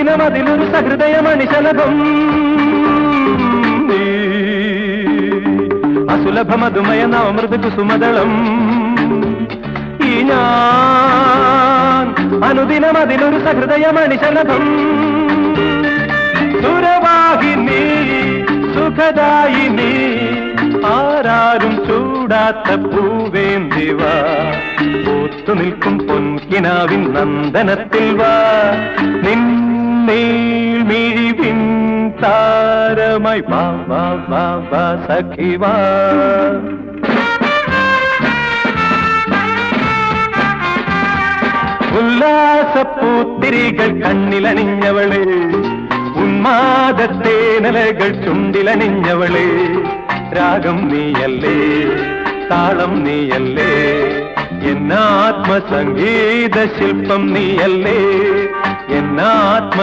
അനുദിനം അതിലൊരു സഹൃദയമണിശലഭം അസുലഭമധുമയ നവമൃദു കുസുമദളം ഈ ഞാൻ അനുദിനം അതിലൊരു സഹൃദയമണിശലഭം സുരവാഹിനി സുഖദായിനി ആരാരും ചൂടാത്ത പൂവേന്തിവ പൂത്തു നിൽക്കും പൊൻകിനാവിൻ നന്ദനത്തിൽ വാ നിന്നീൾ മിഴിവിൻ താരമായി വാ വാ വാ വാ സഖി വാ ഉല്ലാസപ്പൂത്തിരികൾ കണ്ണിലണിഞ്ഞവളെ ഉന്മാദത്തേനലകൾ ചുണ്ടിലണിഞ്ഞവളെ രാഗം നീയല്ലേ താളം നീയല്ലേ എന്നാത്മസംഗീത ശില്പം നീയല്ലേ എന്നാത്മ